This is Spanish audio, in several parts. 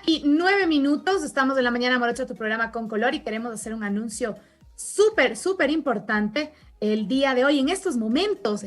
9:09. Estamos en La Mañana Morocha, tu programa con color, y queremos hacer un anuncio súper importante el día de hoy. En estos momentos,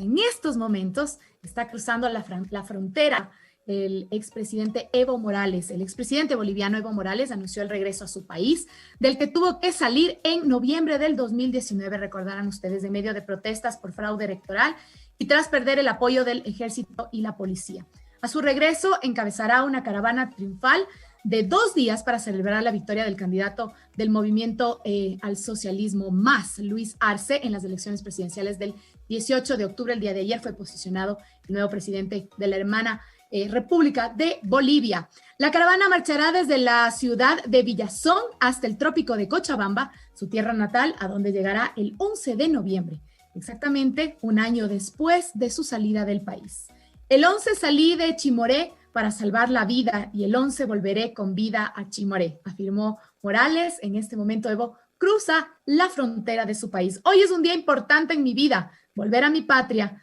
está cruzando la frontera el expresidente Evo Morales. El expresidente boliviano Evo Morales anunció el regreso a su país, del que tuvo que salir en noviembre del 2019, recordarán ustedes, en medio de protestas por fraude electoral y tras perder el apoyo del ejército y la policía. A su regreso, encabezará una caravana triunfal de 2 días para celebrar la victoria del candidato del movimiento al socialismo MAS, Luis Arce, en las elecciones presidenciales del 18 de octubre. El día de ayer fue posicionado el nuevo presidente de la hermana República de Bolivia. La caravana marchará desde la ciudad de Villazón hasta el trópico de Cochabamba, su tierra natal, a donde llegará el 11 de noviembre, exactamente un año después de su salida del país. El 11 salí de Chimoré para salvar la vida y el 11 volveré con vida a Chimoré, afirmó Morales. En este momento Evo cruza la frontera de su país. Hoy es un día importante en mi vida, volver a mi patria,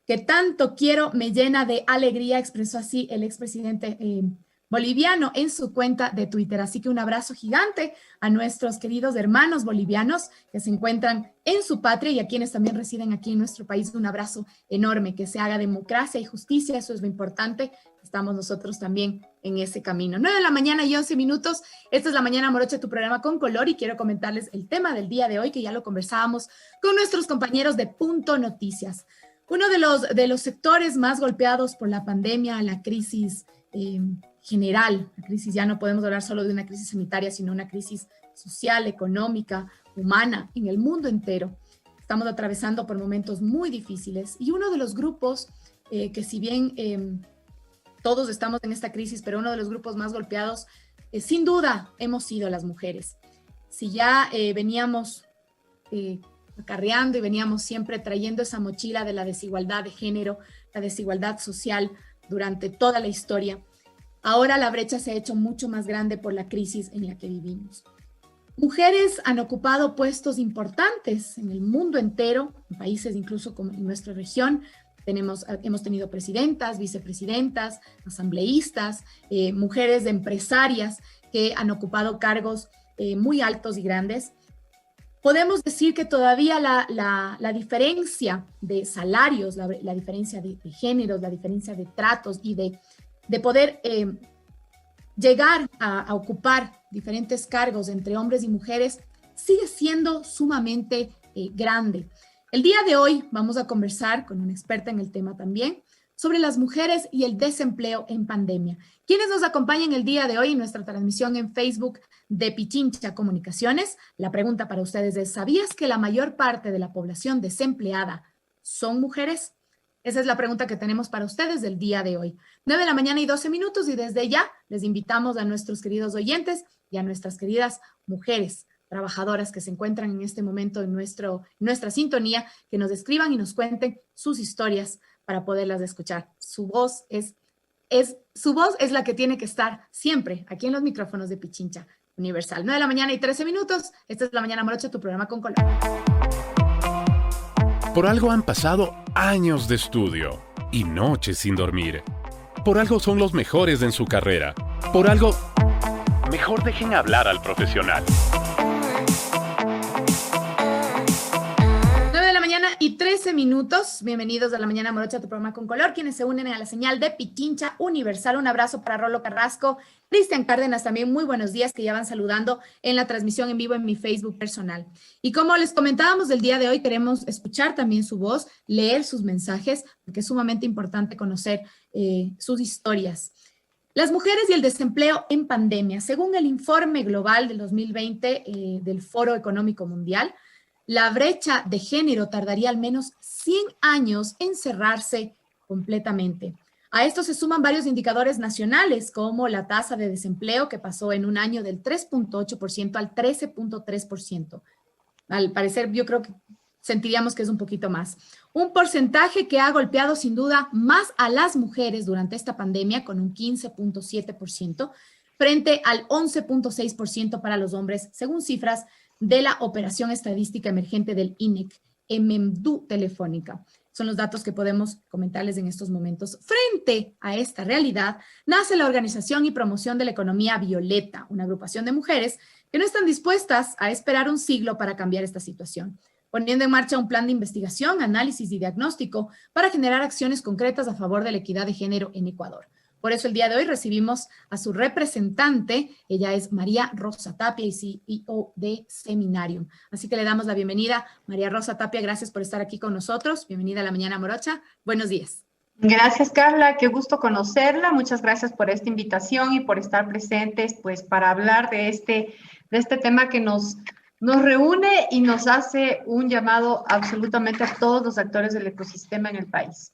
que tanto quiero, me llena de alegría, expresó así el expresidente boliviano en su cuenta de Twitter. Así que un abrazo gigante a nuestros queridos hermanos bolivianos que se encuentran en su patria y a quienes también residen aquí en nuestro país. Un abrazo enorme, que se haga democracia y justicia, eso es lo importante. Estamos nosotros también en ese camino. 9:11 a.m. Esta es La Mañana Morocha, tu programa con color, y quiero comentarles el tema del día de hoy, que ya lo conversábamos con nuestros compañeros de Punto Noticias. Uno de los sectores más golpeados por la pandemia, la crisis general, la crisis, ya no podemos hablar solo de una crisis sanitaria, sino una crisis social, económica, humana, en el mundo entero. Estamos atravesando por momentos muy difíciles, y uno de los grupos que, si bien todos estamos en esta crisis, pero uno de los grupos más golpeados, sin duda, hemos sido las mujeres. Si ya veníamos acarreando y veníamos siempre trayendo esa mochila de la desigualdad de género, la desigualdad social durante toda la historia, ahora la brecha se ha hecho mucho más grande por la crisis en la que vivimos. Mujeres han ocupado puestos importantes en el mundo entero, en países incluso como en nuestra región. Hemos tenido presidentas, vicepresidentas, asambleístas, mujeres empresarias que han ocupado cargos muy altos y grandes. Podemos decir que todavía la diferencia de salarios, la diferencia de géneros, la diferencia de tratos y de poder llegar a ocupar diferentes cargos entre hombres y mujeres sigue siendo sumamente grande. El día de hoy vamos a conversar con una experta en el tema también sobre las mujeres y el desempleo en pandemia. ¿Quiénes nos acompañan el día de hoy en nuestra transmisión en Facebook de Pichincha Comunicaciones? La pregunta para ustedes es: ¿sabías que la mayor parte de la población desempleada son mujeres? Esa es la pregunta que tenemos para ustedes del día de hoy. 9:12 a.m. y desde ya les invitamos a nuestros queridos oyentes y a nuestras queridas mujeres trabajadoras que se encuentran en este momento en nuestra sintonía, que nos escriban y nos cuenten sus historias para poderlas escuchar. Su voz es la que tiene que estar siempre aquí en los micrófonos de Pichincha Universal. 9:13 a.m. Esta es La Mañana Morocha, tu programa con color. Por algo han pasado años de estudio y noches sin dormir. Por algo son los mejores en su carrera. Por algo, mejor dejen hablar al profesional. 9:13 a.m. Bienvenidos a La Mañana Morocha, tu programa con color. Quienes se unen a la señal de Pichincha Universal, un abrazo para Rolo Carrasco, Cristian Cárdenas también, muy buenos días, que ya van saludando en la transmisión en vivo en mi Facebook personal. Y como les comentábamos, el día de hoy queremos escuchar también su voz, leer sus mensajes, porque es sumamente importante conocer sus historias. Las mujeres y el desempleo en pandemia. Según el informe global del 2020 del Foro Económico Mundial, la brecha de género tardaría al menos 100 años en cerrarse completamente. A esto se suman varios indicadores nacionales, como la tasa de desempleo, que pasó en un año del 3.8% al 13.3%. Al parecer, yo creo que sentiríamos que es un poquito más. Un porcentaje que ha golpeado sin duda más a las mujeres durante esta pandemia, con un 15.7%, frente al 11.6% para los hombres, según cifras de la Operación Estadística Emergente del INEC, MEMDU Telefónica. son los datos que podemos comentarles en estos momentos. Frente a esta realidad, nace la Organización y Promoción de la Economía Violeta, una agrupación de mujeres que no están dispuestas a esperar un siglo para cambiar esta situación, poniendo en marcha un plan de investigación, análisis y diagnóstico para generar acciones concretas a favor de la equidad de género en Ecuador. Por eso el día de hoy recibimos a su representante, ella es María Rosa Tapia y CEO de Seminarium. Así que le damos la bienvenida. María Rosa Tapia, gracias por estar aquí con nosotros. Bienvenida a La Mañana Morocha. Buenos días. Gracias, Carla. Qué gusto conocerla. Muchas gracias por esta invitación y por estar presentes, pues, para hablar de este tema que nos reúne y nos hace un llamado absolutamente a todos los actores del ecosistema en el país.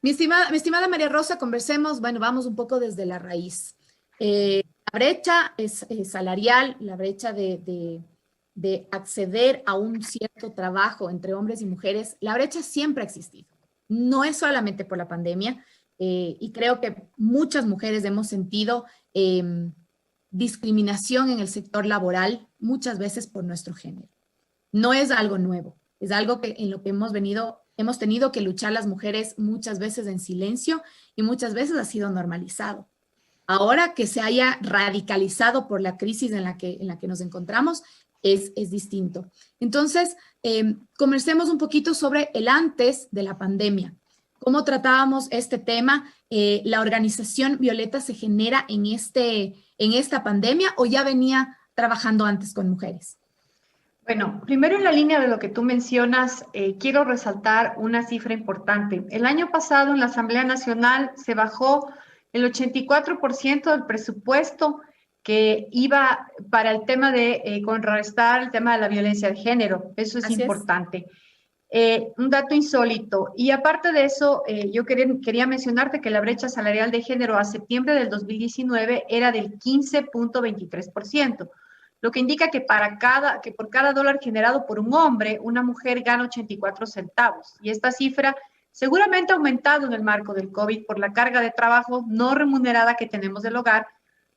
Mi estimada María Rosa, conversemos, bueno, vamos un poco desde la raíz. La brecha es salarial, la brecha de acceder a un cierto trabajo entre hombres y mujeres, la brecha siempre ha existido. No es solamente por la pandemia, y creo que muchas mujeres hemos sentido discriminación en el sector laboral, muchas veces por nuestro género. No es algo nuevo, es algo en lo que hemos tenido que luchar las mujeres muchas veces en silencio y muchas veces ha sido normalizado. Ahora que se haya radicalizado por la crisis en la que nos encontramos, es distinto. Entonces, conversemos un poquito sobre el antes de la pandemia. ¿Cómo tratábamos este tema? ¿La organización Violeta se genera en esta pandemia o ya venía trabajando antes con mujeres? Bueno, primero en la línea de lo que tú mencionas, quiero resaltar una cifra importante. El año pasado en la Asamblea Nacional se bajó el 84% del presupuesto que iba para el tema de contrarrestar el tema de la violencia de género. Eso es importante. Un dato insólito. Y aparte de eso, yo quería mencionarte que la brecha salarial de género a septiembre del 2019 era del 15.23%. Lo que indica que por cada dólar generado por un hombre, una mujer gana 84 centavos. Y esta cifra seguramente ha aumentado en el marco del COVID por la carga de trabajo no remunerada que tenemos del hogar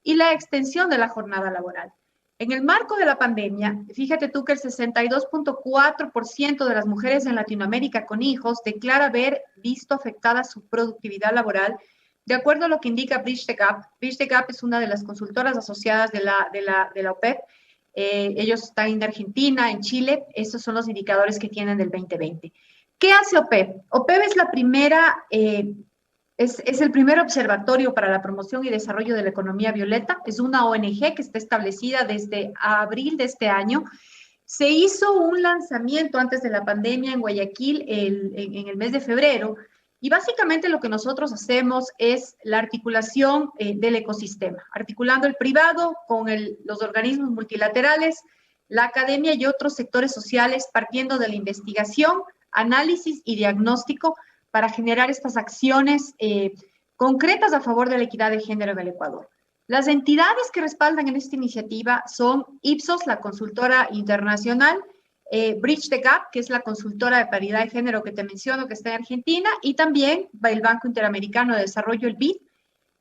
y la extensión de la jornada laboral. En el marco de la pandemia, fíjate tú que el 62.4% de las mujeres en Latinoamérica con hijos declara haber visto afectada su productividad laboral, de acuerdo a lo que indica Bridge the Gap. Bridge the Gap es una de las consultoras asociadas de la OPEP. Ellos están en Argentina, en Chile. Estos son los indicadores que tienen del 2020. ¿Qué hace OPEP? OPEP es la primera, es el primer observatorio para la promoción y desarrollo de la economía violeta. Es una ONG que está establecida desde abril de este año. Se hizo un lanzamiento antes de la pandemia en Guayaquil en el mes de febrero. Y básicamente lo que nosotros hacemos es la articulación del ecosistema, articulando el privado con los organismos multilaterales, la academia y otros sectores sociales, partiendo de la investigación, análisis y diagnóstico para generar estas acciones concretas a favor de la equidad de género en el Ecuador. Las entidades que respaldan en esta iniciativa son Ipsos, la consultora internacional, Bridge the Gap, que es la consultora de paridad de género que te menciono, que está en Argentina, y también el Banco Interamericano de Desarrollo, el BID.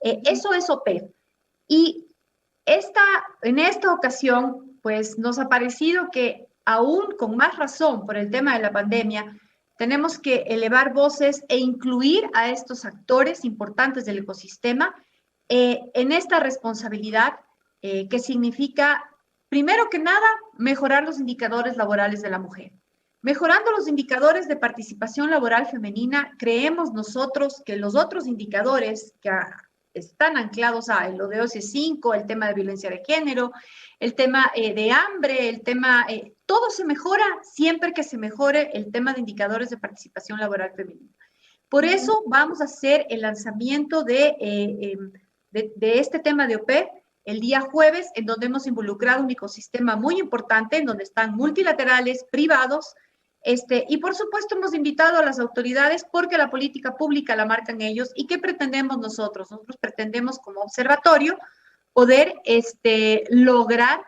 Eso es OPEP. Y en esta ocasión, pues nos ha parecido que aún con más razón por el tema de la pandemia, tenemos que elevar voces e incluir a estos actores importantes del ecosistema en esta responsabilidad que significa, primero que nada, mejorar los indicadores laborales de la mujer. Mejorando los indicadores de participación laboral femenina, creemos nosotros que los otros indicadores que están anclados a el ODS5, el tema de violencia de género, el tema de hambre, el tema, todo se mejora siempre que se mejore el tema de indicadores de participación laboral femenina. Por eso vamos a hacer el lanzamiento de este tema de OPEP el día jueves, en donde hemos involucrado un ecosistema muy importante, en donde están multilaterales, privados, y por supuesto hemos invitado a las autoridades porque la política pública la marcan ellos. ¿Y qué pretendemos nosotros? Nosotros pretendemos como observatorio poder lograr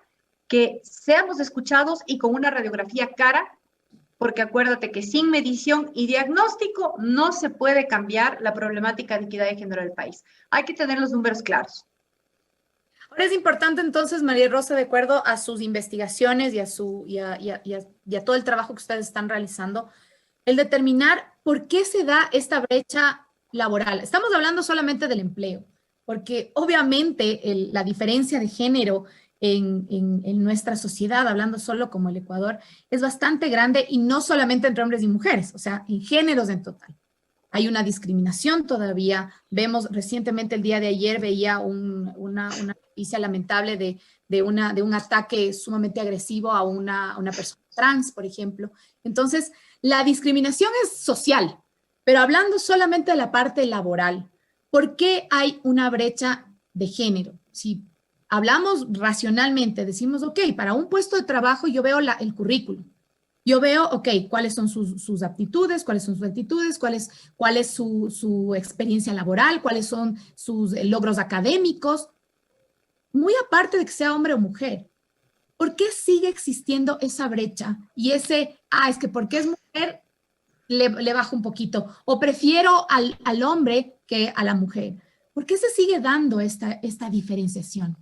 que seamos escuchados y con una radiografía cara, porque acuérdate que sin medición y diagnóstico no se puede cambiar la problemática de equidad de género del país. Hay que tener los números claros. Ahora es importante entonces, María Rosa, de acuerdo a sus investigaciones y a todo el trabajo que ustedes están realizando, el determinar por qué se da esta brecha laboral. Estamos hablando solamente del empleo, porque obviamente la diferencia de género en nuestra sociedad, hablando solo como el Ecuador, es bastante grande y no solamente entre hombres y mujeres, o sea, en géneros en total. Hay una discriminación todavía. Vemos recientemente, el día de ayer, veía una noticia lamentable de un ataque sumamente agresivo a una persona trans, por ejemplo. Entonces, la discriminación es social, pero hablando solamente de la parte laboral, ¿por qué hay una brecha de género? Si hablamos racionalmente, decimos, ok, para un puesto de trabajo yo veo el currículum. Yo veo, ok, cuáles son sus aptitudes, cuáles son sus actitudes, cuál es su experiencia laboral, cuáles son sus logros académicos, muy aparte de que sea hombre o mujer. ¿Por qué sigue existiendo esa brecha? Y es que porque es mujer, le bajo un poquito, o prefiero al hombre que a la mujer. ¿Por qué se sigue dando esta diferenciación?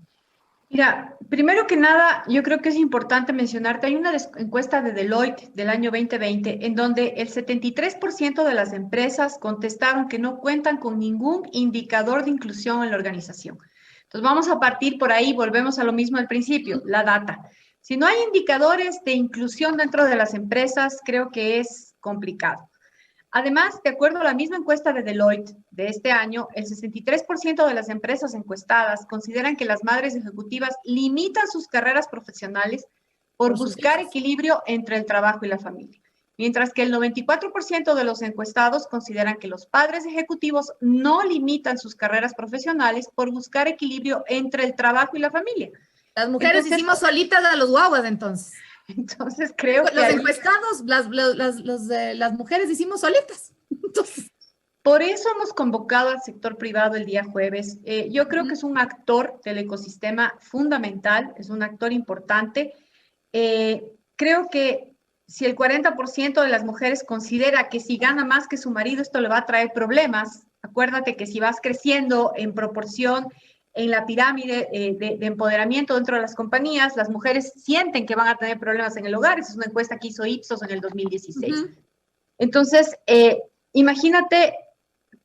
Mira, primero que nada, yo creo que es importante mencionarte, hay una encuesta de Deloitte del año 2020 en donde el 73% de las empresas contestaron que no cuentan con ningún indicador de inclusión en la organización. Entonces vamos a partir por ahí, volvemos a lo mismo al principio, la data. Si no hay indicadores de inclusión dentro de las empresas, creo que es complicado. Además, de acuerdo a la misma encuesta de Deloitte de este año, el 63% de las empresas encuestadas consideran que las madres ejecutivas limitan sus carreras profesionales por buscar equilibrio entre el trabajo y la familia, mientras que el 94% de los encuestados consideran que los padres ejecutivos no limitan sus carreras profesionales por buscar equilibrio entre el trabajo y la familia. Las mujeres hicimos solitas a los guaguas, entonces. Entonces creo que los encuestados, las mujeres hicimos solitas. Entonces, por eso hemos convocado al sector privado el día jueves. Yo creo que es un actor del ecosistema fundamental, es un actor importante. Creo que si el 40% de las mujeres considera que si gana más que su marido, esto le va a traer problemas, acuérdate que si vas creciendo en proporción en la pirámide de empoderamiento dentro de las compañías, las mujeres sienten que van a tener problemas en el hogar. Esa es una encuesta que hizo Ipsos en el 2016. Entonces, imagínate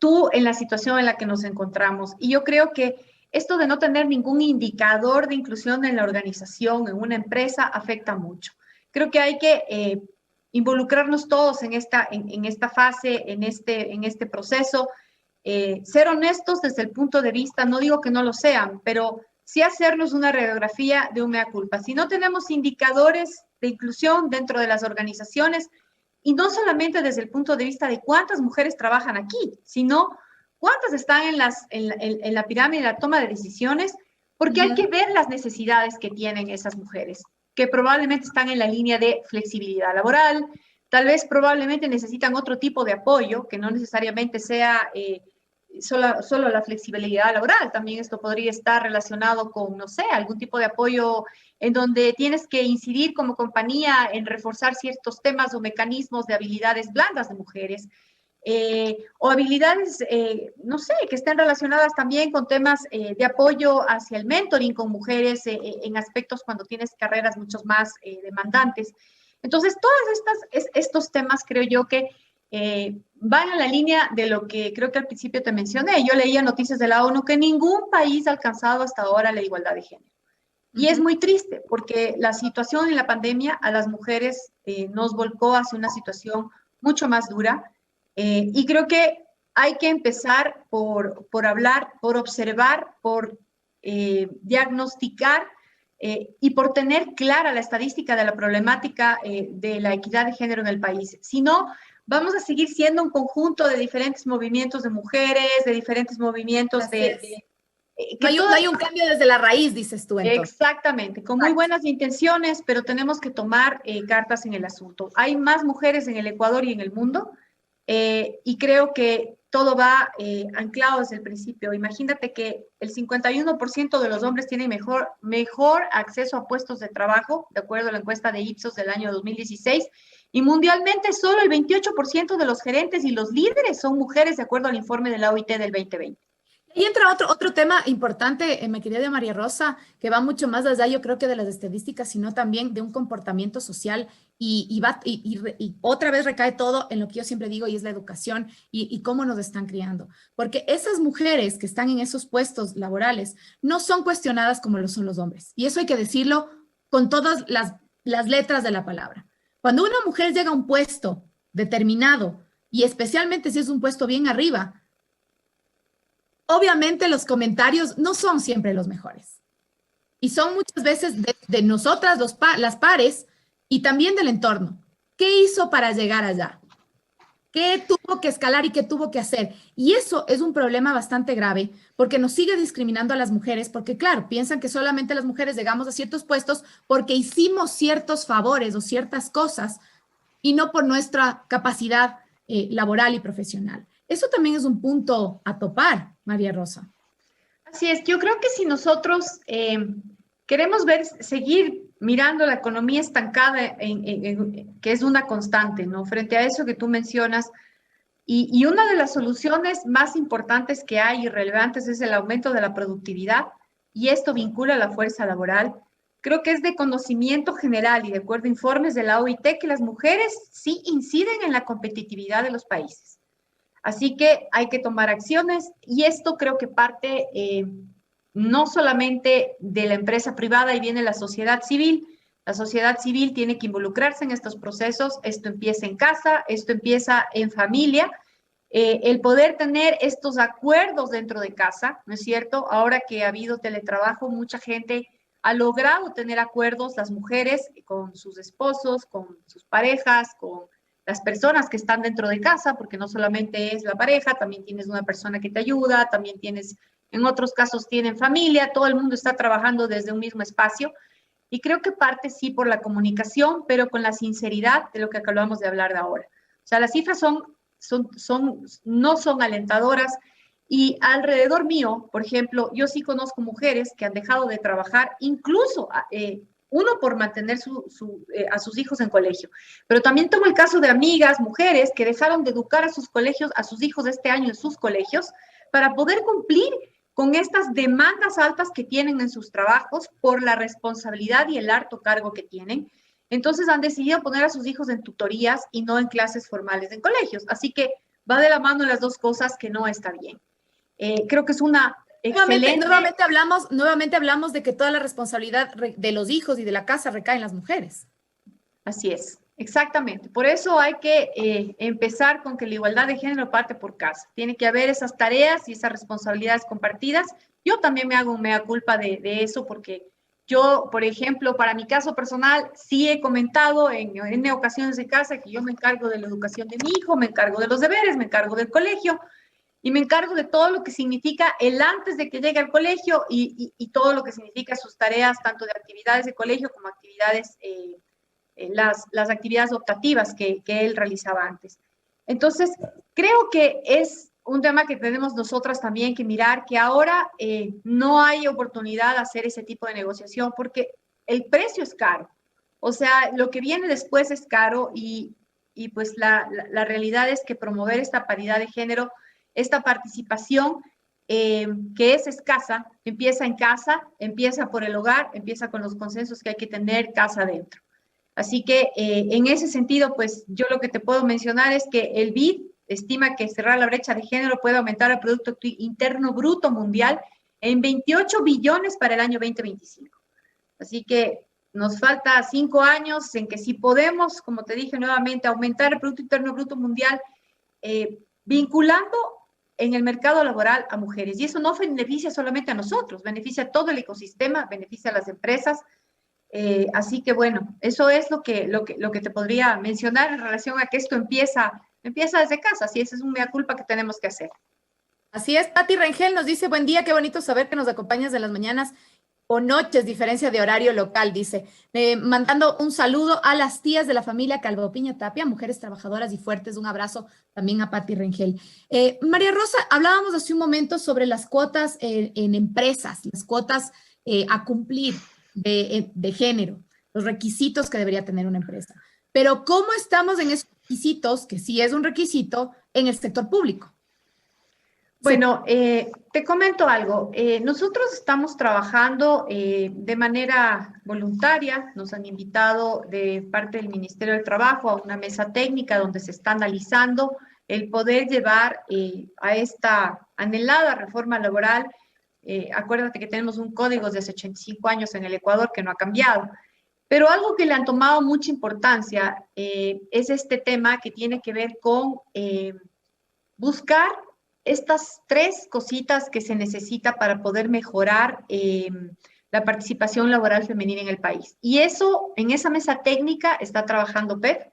tú en la situación en la que nos encontramos. Y yo creo que esto de no tener ningún indicador de inclusión en la organización, en una empresa, afecta mucho. Creo que hay que involucrarnos todos en esta fase, en este proceso. Ser honestos desde el punto de vista, no digo que no lo sean, pero sí hacernos una radiografía de un mea culpa. Si no tenemos indicadores de inclusión dentro de las organizaciones, y no solamente desde el punto de vista de cuántas mujeres trabajan aquí, sino cuántas están en la pirámide de la toma de decisiones, porque hay que ver las necesidades que tienen esas mujeres, que probablemente están en la línea de flexibilidad laboral, tal vez probablemente necesitan otro tipo de apoyo, que no necesariamente sea solo la flexibilidad laboral. También esto podría estar relacionado con, no sé, algún tipo de apoyo en donde tienes que incidir como compañía en reforzar ciertos temas o mecanismos de habilidades blandas de mujeres, o habilidades, no sé, que estén relacionadas también con temas de apoyo hacia el mentoring con mujeres en aspectos cuando tienes carreras mucho más demandantes. Entonces, todos estos temas creo yo que van en la línea de lo que creo que al principio te mencioné. Yo leía noticias de la ONU que ningún país ha alcanzado hasta ahora la igualdad de género. Y es muy triste porque la situación en la pandemia a las mujeres nos volcó hacia una situación mucho más dura. Y creo que hay que empezar por hablar, por observar, por diagnosticar y por tener clara la estadística de la problemática de la equidad de género en el país. Si no, vamos a seguir siendo un conjunto de diferentes movimientos de mujeres, de diferentes movimientos no hay un cambio desde la raíz, dices tú, entonces. Exactamente, con muy buenas intenciones, pero tenemos que tomar cartas en el asunto. Hay más mujeres en el Ecuador y en el mundo, y creo que todo va anclado desde el principio. Imagínate que el 51% de los hombres tienen mejor acceso a puestos de trabajo, de acuerdo a la encuesta de Ipsos del año 2016, y mundialmente solo el 28% de los gerentes y los líderes son mujeres, de acuerdo al informe de la OIT del 2020. Y entra otro tema importante, mi querida María Rosa, que va mucho más allá, yo creo que de las estadísticas, sino también de un comportamiento social y otra vez recae todo en lo que yo siempre digo y es la educación y cómo nos están criando. Porque esas mujeres que están en esos puestos laborales no son cuestionadas como lo son los hombres. Y eso hay que decirlo con todas las letras de la palabra. Cuando una mujer llega a un puesto determinado y especialmente si es un puesto bien arriba, obviamente los comentarios no son siempre los mejores. Y son muchas veces de nosotras, las pares, y también del entorno. ¿Qué hizo para llegar allá? ¿Qué tuvo que escalar y qué tuvo que hacer? Y eso es un problema bastante grave porque nos sigue discriminando a las mujeres, porque claro, piensan que solamente las mujeres llegamos a ciertos puestos porque hicimos ciertos favores o ciertas cosas y no por nuestra capacidad laboral y profesional. Eso también es un punto a topar, María Rosa. Así es, yo creo que si nosotros queremos seguir mirando la economía estancada, que es una constante, ¿no? Frente a eso que tú mencionas, y una de las soluciones más importantes que hay y relevantes es el aumento de la productividad, y esto vincula a la fuerza laboral. Creo que es de conocimiento general y de acuerdo a informes de la OIT que las mujeres sí inciden en la competitividad de los países. Así que hay que tomar acciones y esto creo que parte no solamente de la empresa privada, y viene la sociedad civil. La sociedad civil tiene que involucrarse en estos procesos. Esto empieza en casa, esto empieza en familia. El poder tener estos acuerdos dentro de casa, ¿no es cierto? Ahora que ha habido teletrabajo, mucha gente ha logrado tener acuerdos, las mujeres con sus esposos, con sus parejas, con las personas que están dentro de casa, porque no solamente es la pareja, también tienes una persona que te ayuda, también tienes, en otros casos tienen familia, todo el mundo está trabajando desde un mismo espacio. Y creo que parte sí por la comunicación, pero con la sinceridad de lo que acabamos de hablar de ahora. O sea, las cifras no son alentadoras. Y alrededor mío, por ejemplo, yo sí conozco mujeres que han dejado de trabajar, incluso uno por mantener a sus hijos en colegio. Pero también tomo el caso de amigas, mujeres, que dejaron de educar a sus colegios, a sus hijos este año en sus colegios, para poder cumplir con estas demandas altas que tienen en sus trabajos por la responsabilidad y el harto cargo que tienen. Entonces han decidido poner a sus hijos en tutorías y no en clases formales en colegios. Así que va de la mano las dos cosas, que no está bien. Creo que es una excelente... Nuevamente hablamos de que toda la responsabilidad de los hijos y de la casa recae en las mujeres. Así es, exactamente. Por eso hay que empezar con que la igualdad de género parte por casa. Tiene que haber esas tareas y esas responsabilidades compartidas. Yo también me hago un mea culpa de eso, porque yo, por ejemplo, para mi caso personal, sí he comentado en ocasiones de casa que yo me encargo de la educación de mi hijo, me encargo de los deberes, me encargo del colegio, y me encargo de todo lo que significa el antes de que llegue al colegio y todo lo que significa sus tareas, tanto de actividades de colegio como actividades, las actividades optativas que él realizaba antes. Entonces, creo que es un tema que tenemos nosotras también que mirar, que ahora no hay oportunidad de hacer ese tipo de negociación porque el precio es caro. O sea, lo que viene después es caro y pues la realidad es que promover esta paridad de género, esta participación que es escasa, empieza en casa, empieza por el hogar, empieza con los consensos que hay que tener casa adentro. Así que en ese sentido, pues yo lo que te puedo mencionar es que el BID estima que cerrar la brecha de género puede aumentar el Producto Interno Bruto Mundial en 28 billones para el año 2025. Así que nos falta 5 años en que sí podemos, como te dije nuevamente, aumentar el Producto Interno Bruto Mundial vinculando en el mercado laboral a mujeres. Y eso no beneficia solamente a nosotros, beneficia a todo el ecosistema, beneficia a las empresas. Así que bueno, eso es lo que te podría mencionar en relación a que esto empieza desde casa. Así es un mea culpa que tenemos que hacer. Así es, Pati Rengel nos dice, buen día, qué bonito saber que nos acompañas en las mañanas o noches, diferencia de horario local, dice, mandando un saludo a las tías de la familia Calvo Piña Tapia, mujeres trabajadoras y fuertes, un abrazo también a Pati Rengel. María Rosa, hablábamos hace un momento sobre las cuotas en empresas, las cuotas a cumplir de género, los requisitos que debería tener una empresa. Pero ¿cómo estamos en esos requisitos, que sí es un requisito, en el sector público? Bueno, Te comento algo. Nosotros estamos trabajando de manera voluntaria. Nos han invitado de parte del Ministerio del Trabajo a una mesa técnica donde se está analizando el poder llevar a esta anhelada reforma laboral. Acuérdate que tenemos un código de hace 85 años en el Ecuador que no ha cambiado. Pero algo que le han tomado mucha importancia es este tema que tiene que ver con buscar estas tres cositas que se necesita para poder mejorar la participación laboral femenina en el país. Y eso, en esa mesa técnica está trabajando PEF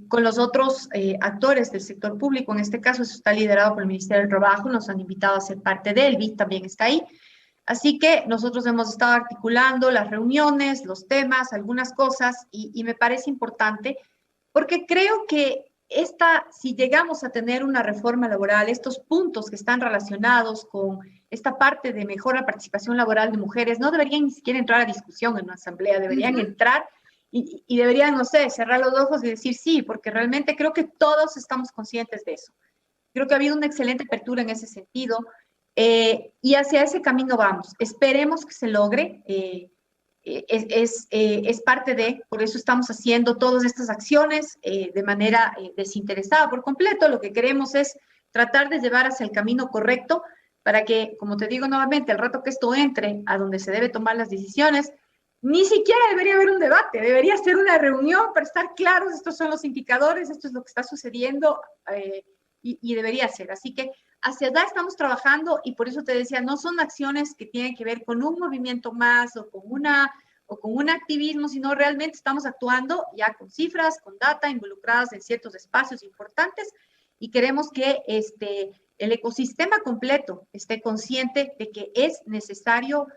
con los otros actores del sector público. En este caso, eso está liderado por el Ministerio del Trabajo. Nos han invitado a ser parte de él. BID también está ahí. Así que nosotros hemos estado articulando las reuniones, los temas, algunas cosas, y me parece importante porque creo que si llegamos a tener una reforma laboral, estos puntos que están relacionados con esta parte de mejora participación laboral de mujeres, no deberían ni siquiera entrar a discusión en una asamblea, deberían entrar y deberían, no sé, cerrar los ojos y decir sí, porque realmente creo que todos estamos conscientes de eso. Creo que ha habido una excelente apertura en ese sentido y hacia ese camino vamos. Esperemos que se logre. Es parte de, por eso estamos haciendo todas estas acciones de manera desinteresada por completo. Lo que queremos es tratar de llevar hacia el camino correcto para que, como te digo nuevamente, al rato que esto entre a donde se debe tomar las decisiones, ni siquiera debería haber un debate, debería ser una reunión para estar claros, estos son los indicadores, esto es lo que está sucediendo y debería ser. Así que hacia allá estamos trabajando y por eso te decía, no son acciones que tienen que ver con un movimiento más o con un activismo, sino realmente estamos actuando ya con cifras, con data, involucradas en ciertos espacios importantes y queremos que el ecosistema completo esté consciente de que es necesario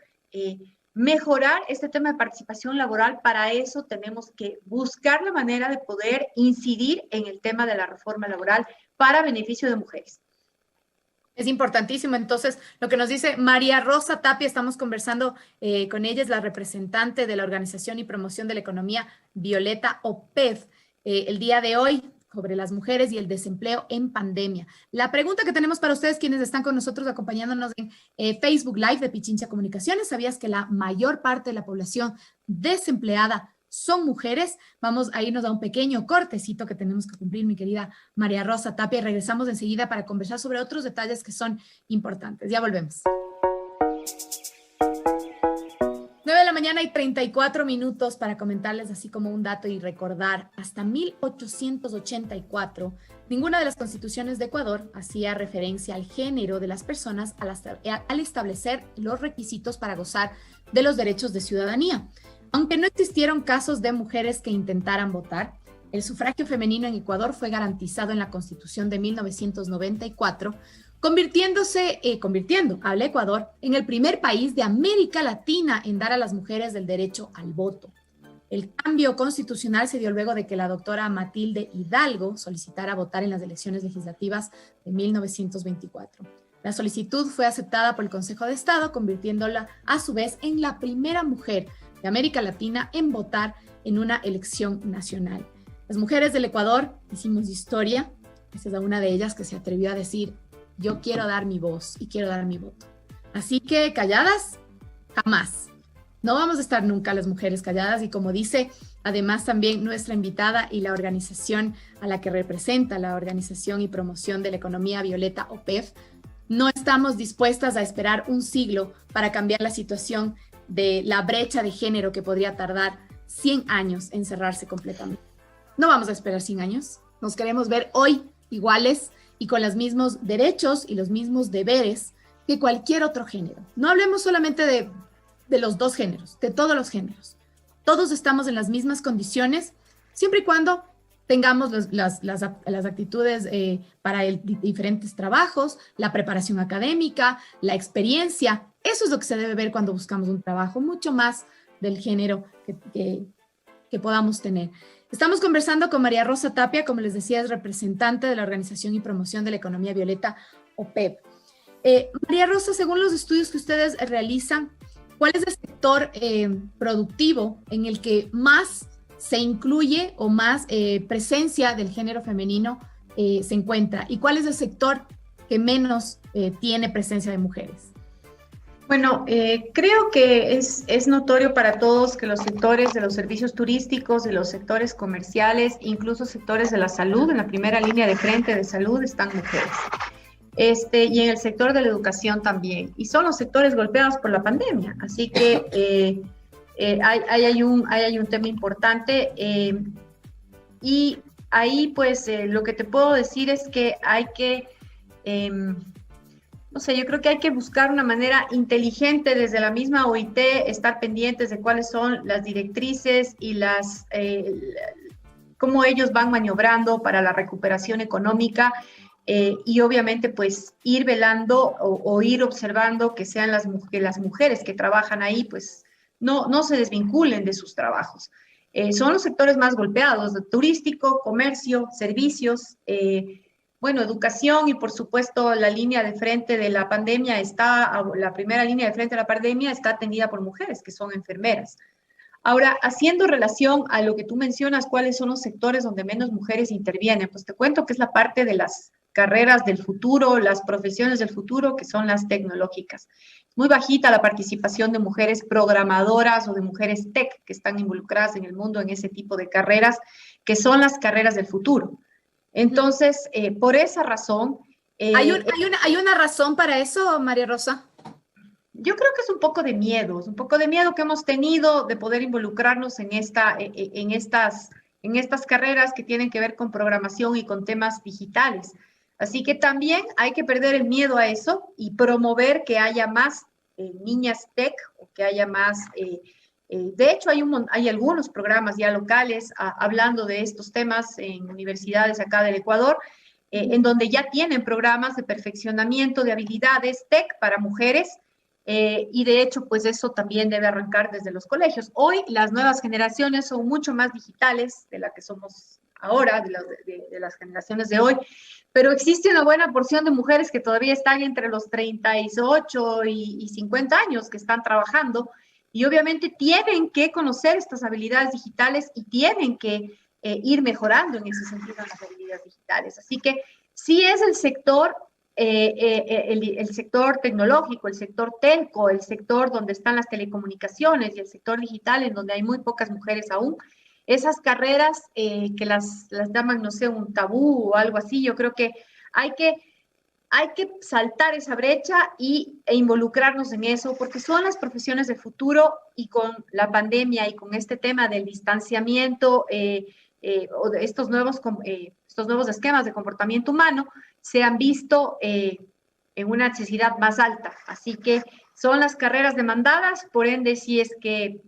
mejorar este tema de participación laboral. Para eso tenemos que buscar la manera de poder incidir en el tema de la reforma laboral para beneficio de mujeres. Es importantísimo. Entonces, lo que nos dice María Rosa Tapia, estamos conversando con ella, es la representante de la Organización y Promoción de la Economía Violeta OPEV, el día de hoy sobre las mujeres y el desempleo en pandemia. La pregunta que tenemos para ustedes, quienes están con nosotros acompañándonos en Facebook Live de Pichincha Comunicaciones, ¿sabías que la mayor parte de la población desempleada son mujeres? Vamos a irnos a un pequeño cortecito que tenemos que cumplir, mi querida María Rosa Tapia, y regresamos enseguida para conversar sobre otros detalles que son importantes. Ya volvemos. 9:34 a.m. para comentarles así como un dato y recordar, hasta 1884, ninguna de las constituciones de Ecuador hacía referencia al género de las personas al establecer los requisitos para gozar de los derechos de ciudadanía. Aunque no existieron casos de mujeres que intentaran votar, el sufragio femenino en Ecuador fue garantizado en la Constitución de 1994, convirtiendo al Ecuador en el primer país de América Latina en dar a las mujeres el derecho al voto. El cambio constitucional se dio luego de que la doctora Matilde Hidalgo solicitara votar en las elecciones legislativas de 1924. La solicitud fue aceptada por el Consejo de Estado, convirtiéndola a su vez en la primera mujer de América Latina en votar en una elección nacional. Las mujeres del Ecuador hicimos historia. Esta es una de ellas que se atrevió a decir: yo quiero dar mi voz y quiero dar mi voto. Así que calladas, jamás. No vamos a estar nunca las mujeres calladas, y como dice además también nuestra invitada y la organización a la que representa, la Organización y Promoción de la Economía Violeta OPEV, no estamos dispuestas a esperar un siglo para cambiar la situación de la brecha de género que podría tardar 100 años en cerrarse completamente. No vamos a esperar 100 años, nos queremos ver hoy iguales y con los mismos derechos y los mismos deberes que cualquier otro género. No hablemos solamente de los dos géneros, de todos los géneros. Todos estamos en las mismas condiciones, siempre y cuando tengamos las actitudes para diferentes trabajos, la preparación académica, la experiencia. Eso es lo que se debe ver cuando buscamos un trabajo, mucho más del género que podamos tener. Estamos conversando con María Rosa Tapia, como les decía, es representante de la Organización y Promoción de la Economía Violeta OPEV. María Rosa, según los estudios que ustedes realizan, ¿cuál es el sector productivo en el que más se incluye o más presencia del género femenino se encuentra? ¿Y cuál es el sector que menos tiene presencia de mujeres? Bueno, creo que es notorio para todos que los sectores de los servicios turísticos, de los sectores comerciales, incluso sectores de la salud, en la primera línea de frente de salud están mujeres. Y en el sector de la educación también. Y son los sectores golpeados por la pandemia. Así que hay un tema importante. Y ahí, pues, lo que te puedo decir es que hay que... no sé, yo creo que hay que buscar una manera inteligente desde la misma OIT, estar pendientes de cuáles son las directrices y cómo ellos van maniobrando para la recuperación económica, y obviamente pues ir velando o ir observando que sean que las mujeres que trabajan ahí pues no se desvinculen de sus trabajos. Son los sectores más golpeados, turístico, comercio, servicios, bueno, educación y por supuesto la línea de frente de la pandemia la primera línea de frente de la pandemia está atendida por mujeres que son enfermeras. Ahora, haciendo relación a lo que tú mencionas, ¿cuáles son los sectores donde menos mujeres intervienen? Pues te cuento que es la parte de las carreras del futuro, las profesiones del futuro, que son las tecnológicas. Muy bajita la participación de mujeres programadoras o de mujeres tech que están involucradas en el mundo en ese tipo de carreras, que son las carreras del futuro. Entonces, por esa razón... ¿Hay una razón para eso, María Rosa? Yo creo que es un poco de miedo que hemos tenido de poder involucrarnos en estas carreras que tienen que ver con programación y con temas digitales. Así que también hay que perder el miedo a eso y promover que haya más niñas tech o que haya más... de hecho, hay algunos programas ya locales hablando de estos temas en universidades acá del Ecuador, en donde ya tienen programas de perfeccionamiento de habilidades tech para mujeres, y de hecho, pues eso también debe arrancar desde los colegios. Hoy las nuevas generaciones son mucho más digitales de la que somos ahora, de las generaciones de hoy, pero existe una buena porción de mujeres que todavía están entre los 38 y 50 años que están trabajando y obviamente tienen que conocer estas habilidades digitales y tienen que ir mejorando en ese sentido las habilidades digitales. Así que sí es el sector tecnológico, el sector telco, el sector donde están las telecomunicaciones y el sector digital en donde hay muy pocas mujeres aún. Esas carreras que las llaman, no sé, un tabú o algo así, yo creo que hay que saltar esa brecha e involucrarnos en eso, porque son las profesiones del futuro y con la pandemia y con este tema del distanciamiento o de estos nuevos esquemas de comportamiento humano, se han visto en una necesidad más alta. Así que son las carreras demandadas, por ende, si es que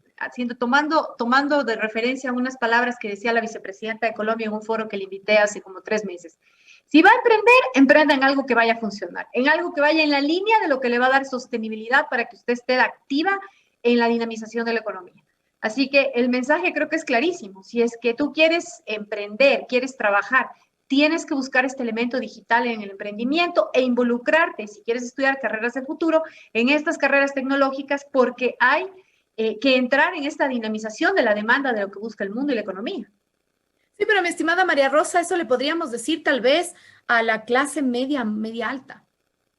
tomando de referencia unas palabras que decía la vicepresidenta de Colombia en un foro que le invité hace como 3 meses. Si va a emprender, emprenda en algo que vaya a funcionar, en algo que vaya en la línea de lo que le va a dar sostenibilidad para que usted esté activa en la dinamización de la economía. Así que el mensaje creo que es clarísimo. Si es que tú quieres emprender, quieres trabajar, tienes que buscar este elemento digital en el emprendimiento e involucrarte, si quieres estudiar carreras del futuro, en estas carreras tecnológicas, porque hay que entrar en esta dinamización de la demanda de lo que busca el mundo y la economía. Sí, pero mi estimada María Rosa, eso le podríamos decir tal vez a la clase media alta.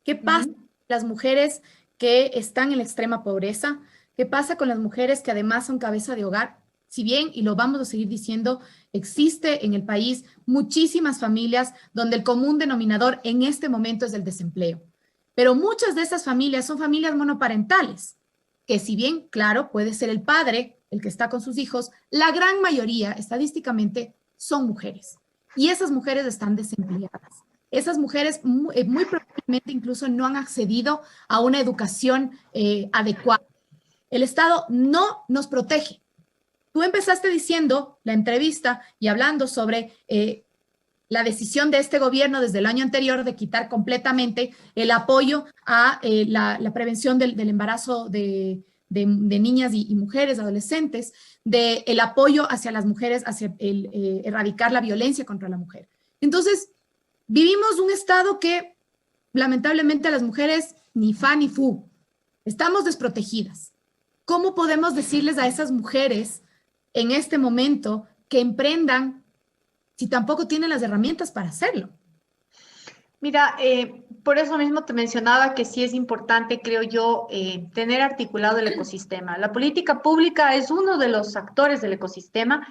¿Qué pasa con las mujeres que están en la extrema pobreza? ¿Qué pasa con las mujeres que además son cabeza de hogar? Si bien, y lo vamos a seguir diciendo, existe en el país muchísimas familias donde el común denominador en este momento es el desempleo. Pero muchas de esas familias son familias monoparentales, que si bien, claro, puede ser el padre el que está con sus hijos, la gran mayoría, estadísticamente, son mujeres. Y esas mujeres están desempleadas. Esas mujeres muy probablemente incluso no han accedido a una educación adecuada. El Estado no nos protege. Tú empezaste diciendo la entrevista y hablando sobre la decisión de este gobierno desde el año anterior de quitar completamente el apoyo a la prevención del embarazo de niñas y mujeres, adolescentes, del apoyo hacia las mujeres, hacia erradicar la violencia contra la mujer. Entonces, vivimos un estado que lamentablemente a las mujeres ni fa ni fu. Estamos desprotegidas. ¿Cómo podemos decirles a esas mujeres en este momento que emprendan si tampoco tienen las herramientas para hacerlo? Mira, Por eso mismo te mencionaba que sí es importante, creo yo, tener articulado el ecosistema. La política pública es uno de los actores del ecosistema.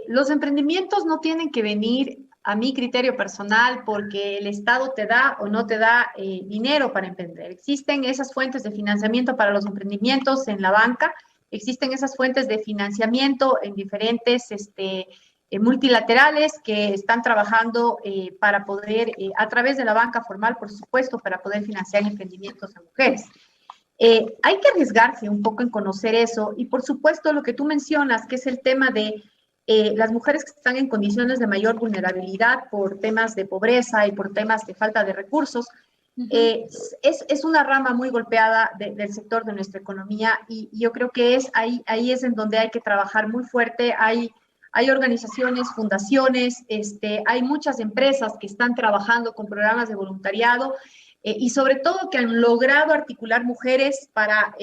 Los emprendimientos no tienen que venir a mi criterio personal porque el Estado te da o no te da dinero para emprender. Existen esas fuentes de financiamiento para los emprendimientos en la banca, existen esas fuentes de financiamiento en diferentes multilaterales que están trabajando para poder, a través de la banca formal, por supuesto, para poder financiar emprendimientos a mujeres. Hay que arriesgarse un poco en conocer eso y, por supuesto, lo que tú mencionas, que es el tema de las mujeres que están en condiciones de mayor vulnerabilidad por temas de pobreza y por temas de falta de recursos, es una rama muy golpeada del sector de nuestra economía y yo creo que ahí es en donde hay que trabajar muy fuerte. Hay organizaciones, fundaciones, hay muchas empresas que están trabajando con programas de voluntariado y sobre todo que han logrado articular mujeres para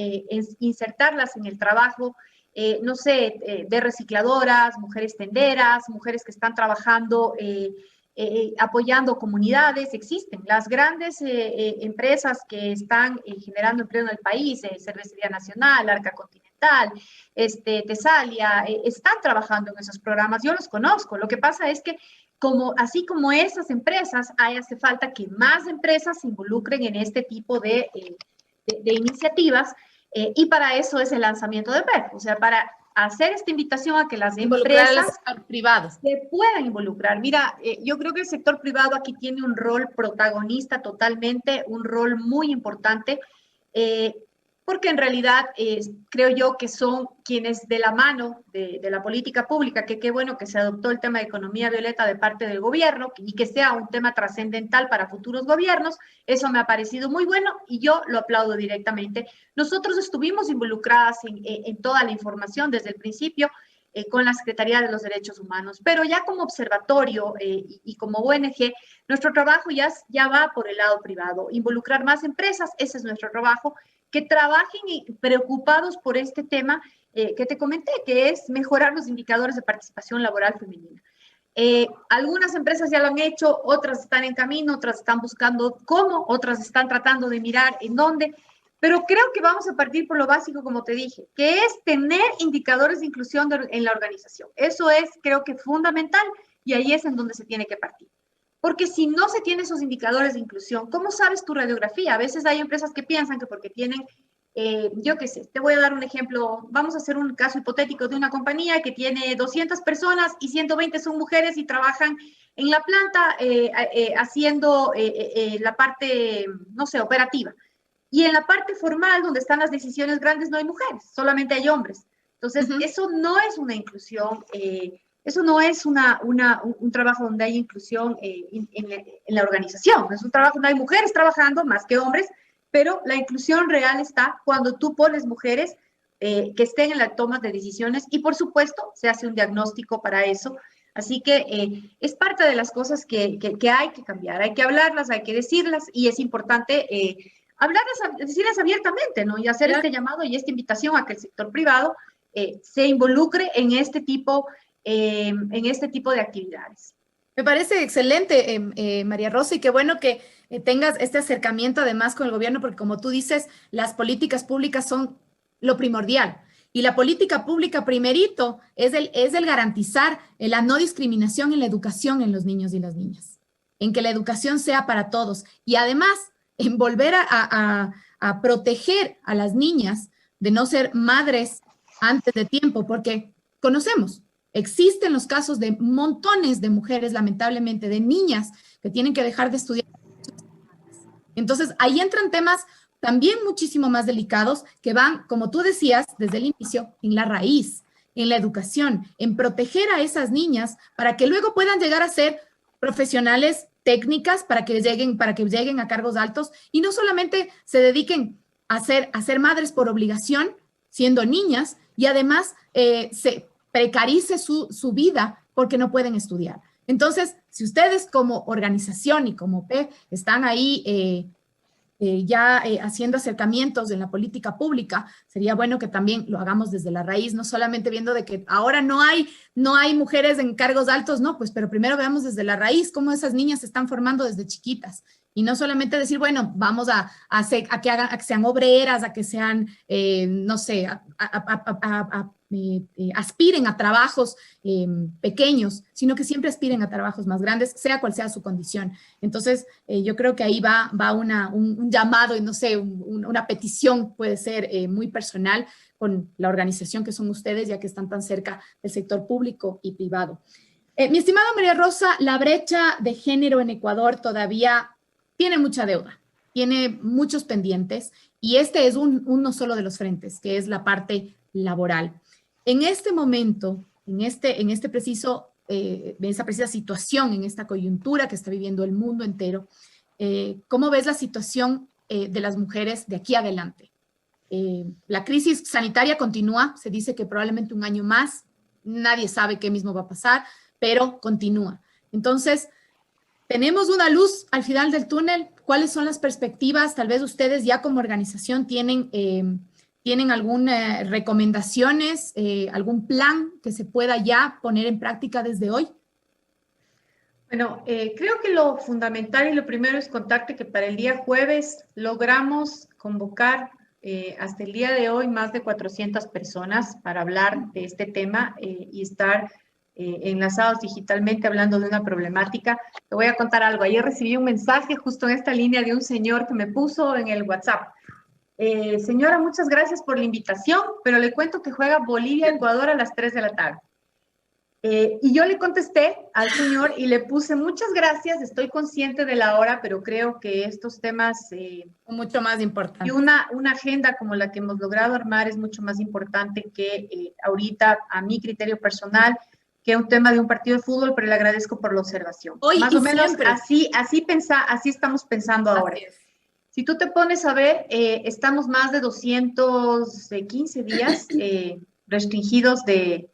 insertarlas en el trabajo, no sé, de recicladoras, mujeres tenderas, mujeres que están trabajando apoyando comunidades. Existen las grandes empresas que están generando empleo en el país, Cervecería Nacional, Arca Continental, Tesalia, están trabajando en esos programas. Yo los conozco. Lo que pasa es que así como esas empresas, hace falta que más empresas se involucren en este tipo de iniciativas y para eso es el lanzamiento de PEF, o sea, para hacer esta invitación a que las empresas privadas se puedan involucrar. Mira, yo creo que el sector privado aquí tiene un rol protagonista totalmente, un rol muy importante, porque en realidad creo yo que son quienes de la mano de la política pública, que qué bueno que se adoptó el tema de economía violeta de parte del gobierno y que sea un tema trascendental para futuros gobiernos. Eso me ha parecido muy bueno y yo lo aplaudo directamente. Nosotros estuvimos involucradas en toda la información desde el principio con la Secretaría de los Derechos Humanos, pero ya como observatorio y como ONG, nuestro trabajo ya va por el lado privado, involucrar más empresas, ese es nuestro trabajo, que trabajen preocupados por este tema que te comenté, que es mejorar los indicadores de participación laboral femenina. Algunas empresas ya lo han hecho, otras están en camino, otras están buscando cómo, otras están tratando de mirar en dónde, pero creo que vamos a partir por lo básico, como te dije, que es tener indicadores de inclusión en la organización. Eso es, creo que fundamental, y ahí es en donde se tiene que partir. Porque si no se tienen esos indicadores de inclusión, ¿cómo sabes tu radiografía? A veces hay empresas que piensan que porque tienen, yo qué sé, te voy a dar un ejemplo, vamos a hacer un caso hipotético de una compañía que tiene 200 personas y 120 son mujeres y trabajan en la planta haciendo la parte, no sé, operativa. Y en la parte formal, donde están las decisiones grandes, no hay mujeres, solamente hay hombres. Entonces, eso no es una inclusión, eso no es un trabajo donde hay inclusión en la organización. Es un trabajo donde hay mujeres trabajando más que hombres, pero la inclusión real está cuando tú pones mujeres que estén en la toma de decisiones y, por supuesto, se hace un diagnóstico para eso. Así que es parte de las cosas que hay que cambiar. Hay que hablarlas, hay que decirlas y es importante hablarlas, decirlas abiertamente, ¿no? Y hacer este llamado y esta invitación a que el sector privado se involucre en este tipo de actividades. Me parece excelente, María Rosa, y qué bueno que tengas este acercamiento además con el gobierno, porque como tú dices, las políticas públicas son lo primordial. Y la política pública primerito es el garantizar la no discriminación en la educación en los niños y las niñas, en que la educación sea para todos. Y además, en volver a proteger a las niñas de no ser madres antes de tiempo, porque conocemos, existen los casos de montones de mujeres, lamentablemente, de niñas que tienen que dejar de estudiar. Entonces, ahí entran temas también muchísimo más delicados que van, como tú decías desde el inicio, en la raíz, en la educación, en proteger a esas niñas para que luego puedan llegar a ser profesionales técnicas para que lleguen a cargos altos y no solamente se dediquen a ser madres por obligación, siendo niñas, y además se precarice su vida porque no pueden estudiar. Entonces, si ustedes como organización y como P están ahí haciendo acercamientos en la política pública, sería bueno que también lo hagamos desde la raíz, no solamente viendo de que ahora no hay mujeres en cargos altos, no, pues, pero primero veamos desde la raíz cómo esas niñas se están formando desde chiquitas Y no solamente decir, bueno, vamos a que sean obreras, a que sean, no sé, aspiren a trabajos pequeños, sino que siempre aspiren a trabajos más grandes, sea cual sea su condición. Entonces, yo creo que ahí va un llamado, y no sé, una petición puede ser muy personal con la organización que son ustedes, ya que están tan cerca del sector público y privado. Mi estimada María Rosa, la brecha de género en Ecuador todavía tiene mucha deuda, tiene muchos pendientes, y este es uno solo de los frentes, que es la parte laboral. En este momento, en esta precisa situación, en esta coyuntura que está viviendo el mundo entero, ¿cómo ves la situación de las mujeres de aquí adelante? La crisis sanitaria continúa, se dice que probablemente un año más, nadie sabe qué mismo va a pasar, pero continúa. Entonces, tenemos una luz al final del túnel. ¿Cuáles son las perspectivas? Tal vez ustedes ya como organización tienen algunas recomendaciones, algún plan que se pueda ya poner en práctica desde hoy. Bueno, creo que lo fundamental y lo primero es contarte que para el día jueves logramos convocar hasta el día de hoy más de 400 personas para hablar de este tema y estar enlazados digitalmente hablando de una problemática. Te voy a contar algo. Ayer recibí un mensaje justo en esta línea de un señor que me puso en el WhatsApp. Señora, muchas gracias por la invitación, pero le cuento que juega Bolivia-Ecuador a las 3 de la tarde. Y yo le contesté al señor y le puse muchas gracias, estoy consciente de la hora, pero creo que estos temas... mucho más importante. Y una agenda como la que hemos logrado armar es mucho más importante que ahorita, a mi criterio personal, que un tema de un partido de fútbol, pero le agradezco por la observación. Hoy más o menos así estamos pensando ahora. Si tú te pones a ver, estamos más de 215 días restringidos de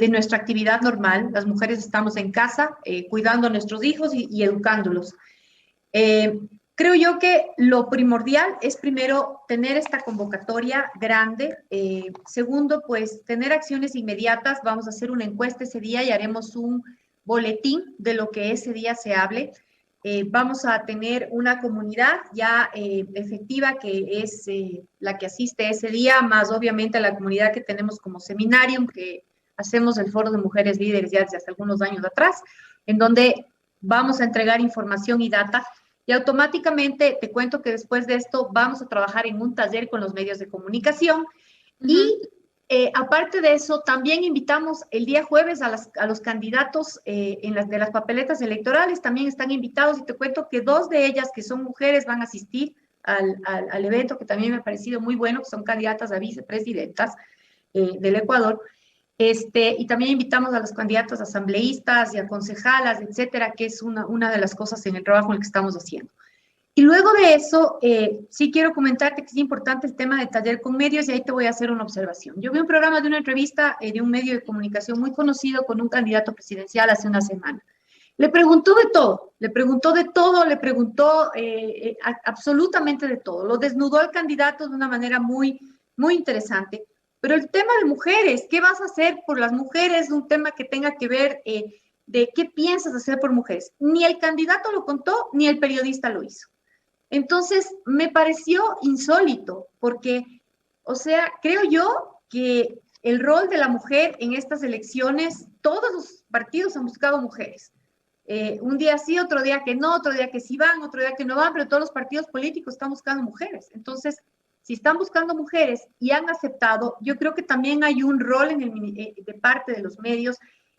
nuestra actividad normal. Las mujeres estamos en casa cuidando a nuestros hijos y educándolos. Creo yo que lo primordial es primero tener esta convocatoria grande. Segundo, pues tener acciones inmediatas. Vamos a hacer una encuesta ese día y haremos un boletín de lo que ese día se hable. Vamos a tener una comunidad ya efectiva que es la que asiste ese día, más obviamente la comunidad que tenemos como seminario, que hacemos el Foro de Mujeres Líderes ya desde hace algunos años atrás, en donde vamos a entregar información y data. Y automáticamente te cuento que después de esto vamos a trabajar en un taller con los medios de comunicación. Y aparte de eso, también invitamos el día jueves a los candidatos de las papeletas electorales, también están invitados, y te cuento que 2 de ellas, que son mujeres, van a asistir al evento, que también me ha parecido muy bueno, que son candidatas a vicepresidentas del Ecuador. Y también invitamos a los candidatos asambleístas y a concejalas, etcétera, que es una de las cosas en el trabajo en el que estamos haciendo. Y luego de eso, sí quiero comentarte que es importante el tema de taller con medios, y ahí te voy a hacer una observación. Yo vi un programa de una entrevista de un medio de comunicación muy conocido con un candidato presidencial hace una semana. Le preguntó absolutamente de todo. Lo desnudó al candidato de una manera muy, muy interesante. Pero el tema de mujeres, ¿qué vas a hacer por las mujeres? Un tema que tenga que ver de qué piensas hacer por mujeres. Ni el candidato lo contó, ni el periodista lo hizo. Entonces, me pareció insólito, porque, o sea, creo yo que el rol de la mujer en estas elecciones, todos los partidos han buscado mujeres. Un día sí, otro día que no, otro día que sí van, otro día que no van, pero todos los partidos políticos están buscando mujeres. Entonces, si están buscando mujeres y han aceptado, yo creo que también hay un rol de parte de los medios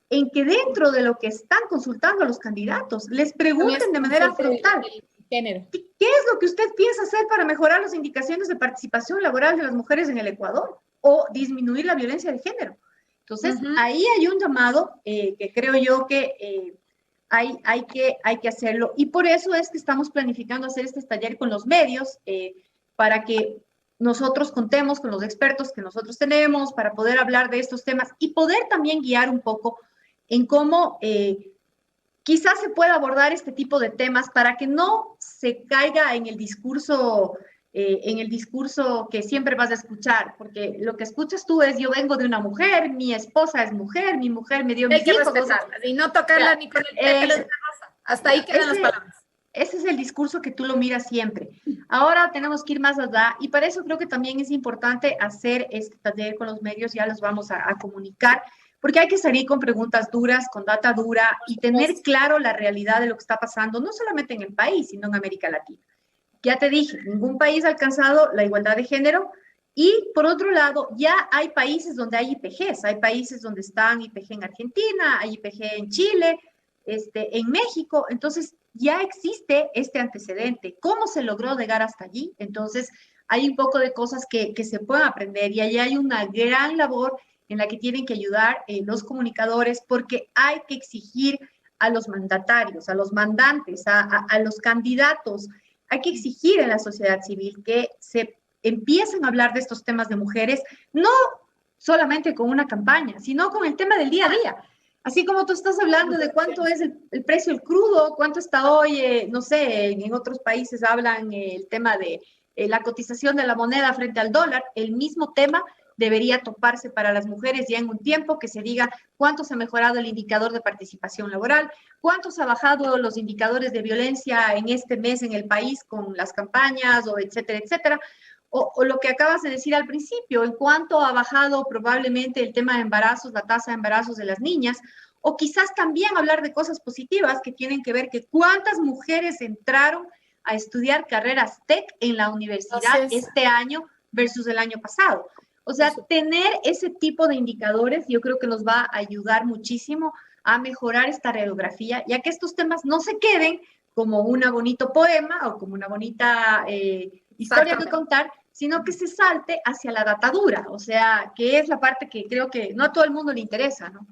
en que dentro de lo que están consultando a los candidatos, les pregunten de manera frontal, ¿qué es lo que usted piensa hacer para mejorar las indicaciones de participación laboral de las mujeres en el Ecuador o disminuir la violencia de género? Entonces, ahí hay un llamado que creo yo que hay que hacerlo, y por eso es que estamos planificando hacer este taller con los medios para que nosotros contemos con los expertos que nosotros tenemos para poder hablar de estos temas y poder también guiar un poco en cómo quizás se pueda abordar este tipo de temas para que no se caiga en el discurso que siempre vas a escuchar, porque lo que escuchas tú es: yo vengo de una mujer, mi esposa es mujer, mi mujer me dio mis hijos. Y no tocarla ni con el pelo de una rosa. Hasta ahí quedan las palabras. Ese es el discurso que tú lo miras siempre. Ahora tenemos que ir más allá y para eso creo que también es importante hacer este taller con los medios, ya los vamos a comunicar, porque hay que salir con preguntas duras, con data dura y tener claro la realidad de lo que está pasando, no solamente en el país, sino en América Latina. Ya te dije, ningún país ha alcanzado la igualdad de género y por otro lado, ya hay países donde hay IPGs, hay países donde están IPG en Argentina, hay IPG en Chile, en México, entonces ya existe este antecedente. ¿Cómo se logró llegar hasta allí? Entonces, hay un poco de cosas que se pueden aprender y ahí hay una gran labor en la que tienen que ayudar los comunicadores porque hay que exigir a los mandatarios, a los mandantes, a los candidatos, hay que exigir en la sociedad civil que se empiecen a hablar de estos temas de mujeres, no solamente con una campaña, sino con el tema del día a día. Así como tú estás hablando de cuánto es el precio del crudo, cuánto está hoy, no sé, en otros países hablan el tema de la cotización de la moneda frente al dólar, el mismo tema debería toparse para las mujeres ya en un tiempo que se diga cuánto se ha mejorado el indicador de participación laboral, cuánto se ha bajado los indicadores de violencia en este mes en el país con las campañas, o etcétera, etcétera. O lo que acabas de decir al principio, en cuánto ha bajado probablemente el tema de embarazos, la tasa de embarazos de las niñas, o quizás también hablar de cosas positivas que tienen que ver que cuántas mujeres entraron a estudiar carreras TEC en la universidad este año versus el año pasado. O sea, tener ese tipo de indicadores yo creo que nos va a ayudar muchísimo a mejorar esta radiografía, ya que estos temas no se queden como un bonito poema o como una bonita historia que contar, sino que se salte hacia la datadura, o sea, que es la parte que creo que no a todo el mundo le interesa, ¿no?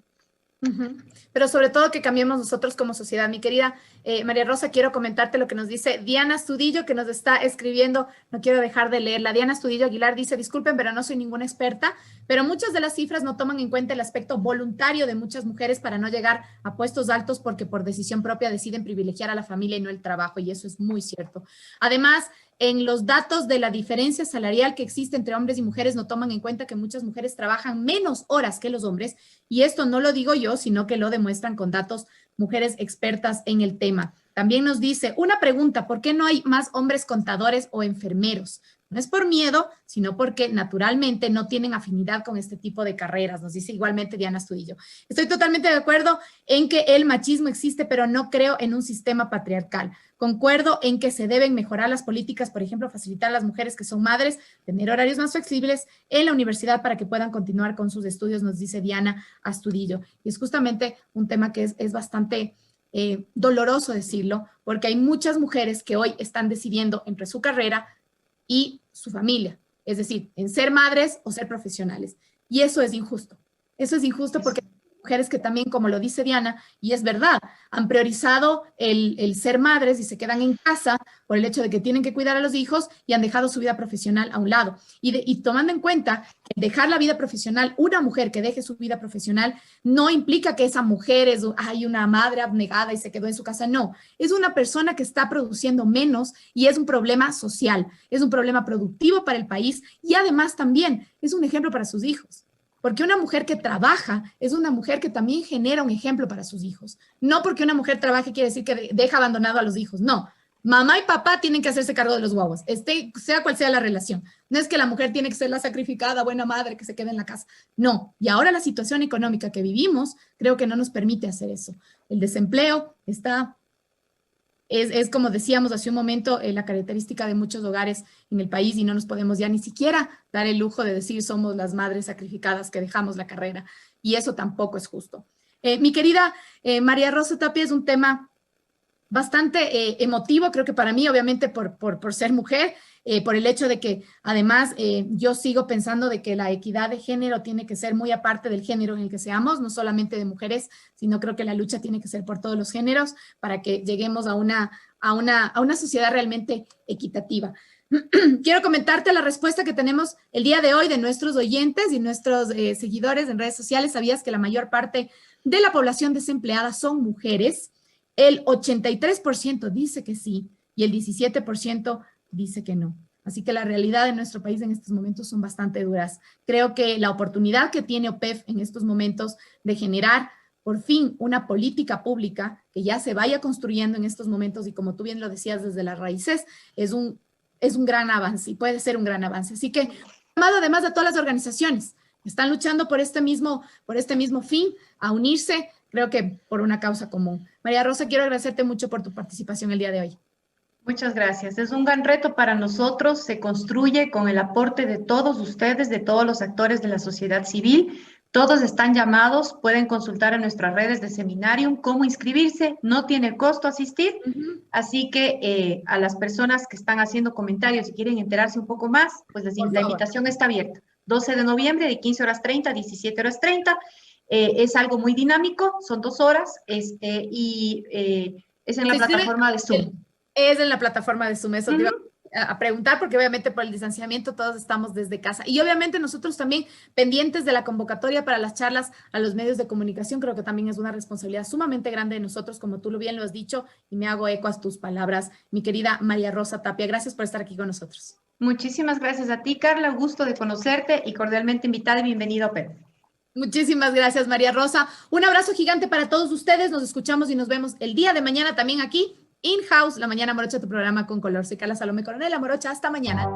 Pero sobre todo que cambiemos nosotros como sociedad. Mi querida María Rosa, quiero comentarte lo que nos dice Diana Astudillo, que nos está escribiendo, no quiero dejar de leerla. Diana Astudillo Aguilar dice, disculpen, pero no soy ninguna experta, pero muchas de las cifras no toman en cuenta el aspecto voluntario de muchas mujeres para no llegar a puestos altos porque por decisión propia deciden privilegiar a la familia y no el trabajo, y eso es muy cierto. Además, en los datos de la diferencia salarial que existe entre hombres y mujeres no toman en cuenta que muchas mujeres trabajan menos horas que los hombres, y esto no lo digo yo, sino que lo demuestran con datos mujeres expertas en el tema. También nos dice, una pregunta, ¿por qué no hay más hombres contadores o enfermeros? No es por miedo, sino porque naturalmente no tienen afinidad con este tipo de carreras, nos dice igualmente Diana Astudillo. Estoy totalmente de acuerdo en que el machismo existe, pero no creo en un sistema patriarcal. Concuerdo en que se deben mejorar las políticas, por ejemplo, facilitar a las mujeres que son madres, tener horarios más flexibles en la universidad para que puedan continuar con sus estudios, nos dice Diana Astudillo. Y es justamente un tema que es bastante doloroso decirlo, porque hay muchas mujeres que hoy están decidiendo entre su carrera y su familia, es decir, en ser madres o ser profesionales. Y eso es injusto. Eso es injusto porque mujeres que también, como lo dice Diana, y es verdad, han priorizado el ser madres y se quedan en casa por el hecho de que tienen que cuidar a los hijos y han dejado su vida profesional a un lado. Y tomando en cuenta que dejar la vida profesional, una mujer que deje su vida profesional, no implica que esa mujer es una madre abnegada y se quedó en su casa, no. Es una persona que está produciendo menos y es un problema social, es un problema productivo para el país y además también es un ejemplo para sus hijos. Porque una mujer que trabaja es una mujer que también genera un ejemplo para sus hijos. No porque una mujer trabaje quiere decir que deja abandonado a los hijos, no. Mamá y papá tienen que hacerse cargo de los guaguas, sea cual sea la relación. No es que la mujer tiene que ser la sacrificada, buena madre que se quede en la casa. No. Y ahora la situación económica que vivimos creo que no nos permite hacer eso. El desempleo es como decíamos hace un momento, la característica de muchos hogares en el país y no nos podemos ya ni siquiera dar el lujo de decir somos las madres sacrificadas que dejamos la carrera y eso tampoco es justo. Mi querida María Rosa Tapia, es un tema bastante emotivo, creo que para mí, obviamente por ser mujer, por el hecho de que además yo sigo pensando de que la equidad de género tiene que ser muy aparte del género en el que seamos, no solamente de mujeres, sino creo que la lucha tiene que ser por todos los géneros para que lleguemos a una sociedad realmente equitativa. Quiero comentarte la respuesta que tenemos el día de hoy de nuestros oyentes y nuestros seguidores en redes sociales. ¿Sabías que la mayor parte de la población desempleada son mujeres? El 83% dice que sí y el 17% dice que no. Así que la realidad de nuestro país en estos momentos son bastante duras. Creo que la oportunidad que tiene OPEF en estos momentos de generar por fin una política pública que ya se vaya construyendo en estos momentos y como tú bien lo decías desde las raíces, es un gran avance y puede ser un gran avance. Así que, llamado además a todas las organizaciones que están luchando por este mismo fin, a unirse, creo que por una causa común. María Rosa, quiero agradecerte mucho por tu participación el día de hoy. Muchas gracias. Es un gran reto para nosotros. Se construye con el aporte de todos ustedes, de todos los actores de la sociedad civil. Todos están llamados, pueden consultar en nuestras redes de Seminarium cómo inscribirse, no tiene costo asistir, así que a las personas que están haciendo comentarios y quieren enterarse un poco más, pues la invitación está abierta. 12 de noviembre de 15:30 a 17:30, es algo muy dinámico, son 2 horas y es en la plataforma de Zoom. Es en la plataforma de Zoom, eso te iba a preguntar, porque obviamente por el distanciamiento todos estamos desde casa. Y obviamente nosotros también pendientes de la convocatoria para las charlas a los medios de comunicación, creo que también es una responsabilidad sumamente grande de nosotros, como tú bien lo has dicho, y me hago eco a tus palabras, mi querida María Rosa Tapia. Gracias por estar aquí con nosotros. Muchísimas gracias a ti, Carla. Gusto de conocerte y cordialmente invitada y bienvenido a Perú. Muchísimas gracias, María Rosa. Un abrazo gigante para todos ustedes. Nos escuchamos y nos vemos el día de mañana también aquí. In-house, La Mañana Morocha, tu programa con color. Soy Carla Salomé Coronel, La Morocha. Hasta mañana.